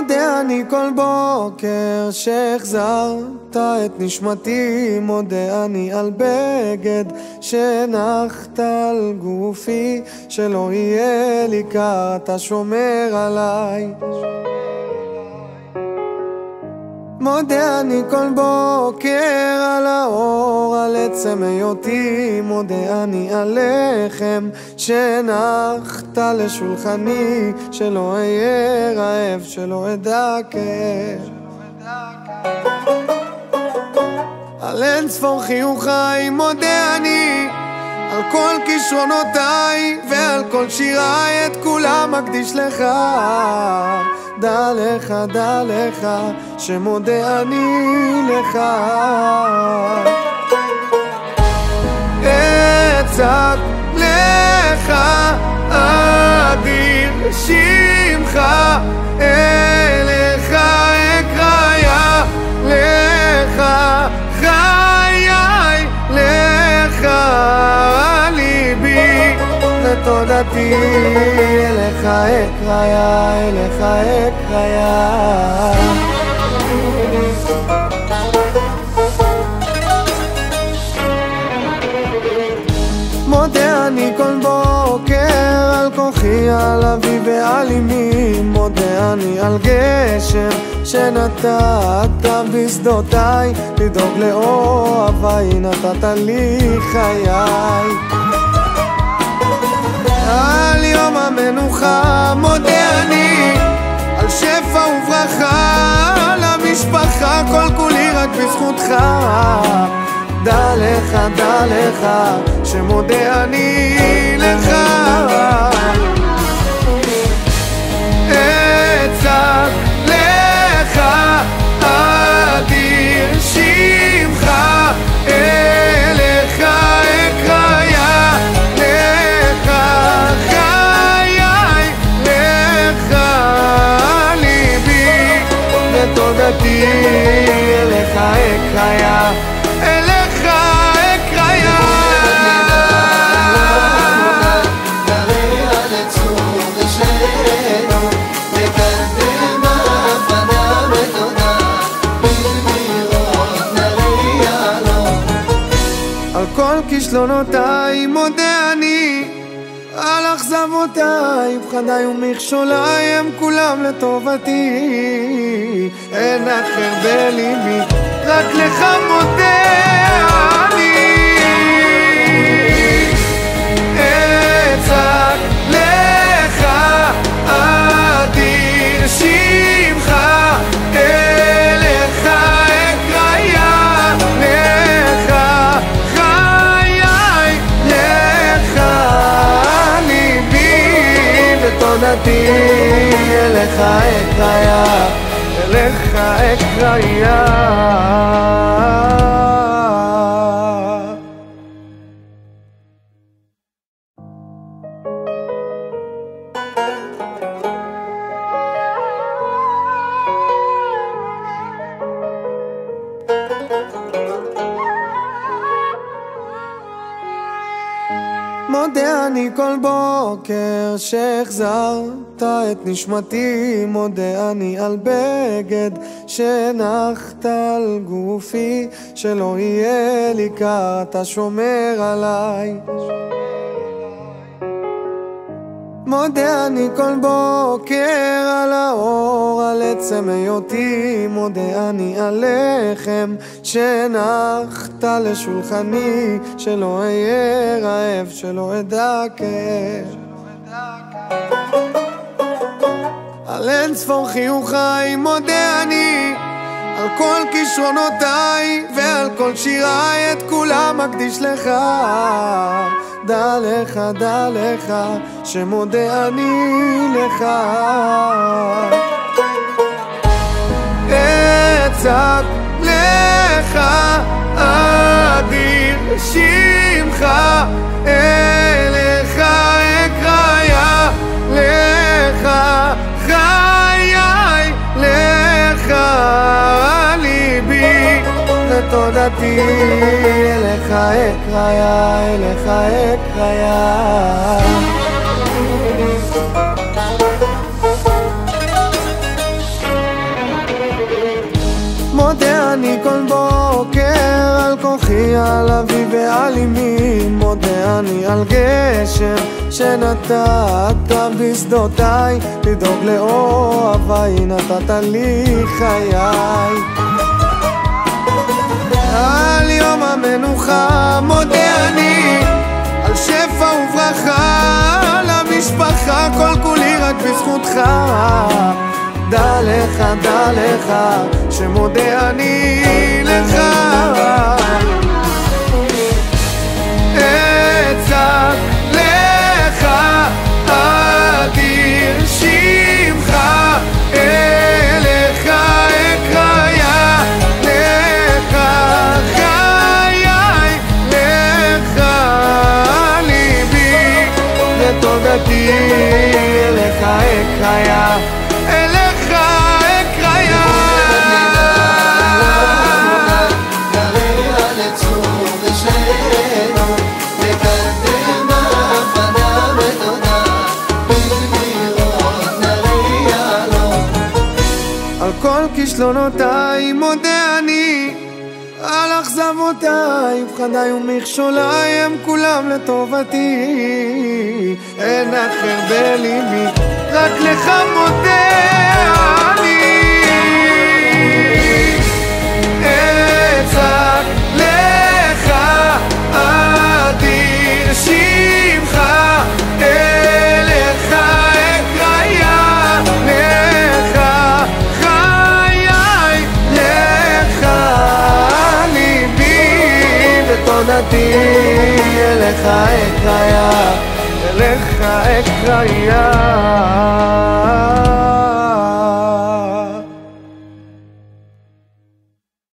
מודה אני כל בוקר שהחזרת את נשמתי, מודה אני על בגד שנחת על גופי, שלא יהיה לי קר, אתה שומר עליי. מודה אני כל בוקר על האור, על עצם היותי, מודה אני על לחם שנחת לשולחני, שלא אהיה רעב, שלא אדע כאב. על אין ספור חיוכיי מודה אני, על כל כישרונותיי ועל כל שיריי, את כולם מקדיש לך. דע לך שמודה אני לך. אצעק לך אדיר שמך, אליך אקרא לך חיי, לך ליבי ותודתי, אליך אקרא, אליך אקרא. מודה אני כל בוקר על כוחי, על אבי ועל אמי, מודה אני על גשם שנתת בשדותיי, לדאוג לאוהביי נתת לי חיי. על יום המנוחה מודה אני, על שפע וברכה, על המשפחה, כל כולי רק בזכותך. דע לך שמודה אני לך. אצעק לך אדיר שמך, אליך אקרא לך חיי, לך ליבי ותודתי, אליך אקרא, אליך אקרא. על כל כישלונותיי מודה אני, על אכזבותיי, פחדיי ומכשוליי, הם כולם לטובתי. אין אחר בליבי, רק לך מודה אני. אצעק לך אדיר שמך, אליך אקרא לך חיי, לך ליבי ותודתי, אליך אקרא, אליך אקרא. מודה אני כל בוקר שהחזרת את נשמתי, מודה אני על בגד שנחת על גופי, שלא יהיה לי קר, אתה שומר עליי. מודה אני כל בוקר על האור, על עצם היותי, מודה אני על לחם שנחת לשולחני, שלא אהיה רעב, שלא אדע כאב. על אין ספור חיוכיי מודה אני, על כל כישרונותיי ועל כל שיריי, את כולם מקדיש לך. דע לך שמודה אני לך. אצעק לך אדיר שמך, אליך אקרא לך חיי, לך ליבי ותודתי, אליך אקרא, אליך אקרא. אני כל בוקר על כוחי, על אבי ועל אמי, מודה אני על גשם שנתת בשדותיי, לדאוג לאוהביי נתת לי חיי. על יום המנוחה מודה אני, על שפע וברכה למשפחה, כל כולי רק בזכותך. דע לך שמודה אני לך. אצעק לך אדיר שמך, אליך אקרא לך חיי, לך ליבי ותודתי, אליך אקרא, אליך אקרא. נראה לצור ושלנו לקדם הפנה ותודה, בלראות נראה לו. על כל כישלונותיי מודה אני, על אכזבותיי ופחדיי ומכשוליי, הם כולם לטובתי, אין אחר בליבי, רק לך מודה אני. אצעק לך אדיר שמך, אליך אקרא לך חיי, לך ליבי ותודתי, אליך אקרא, אליך אקרא.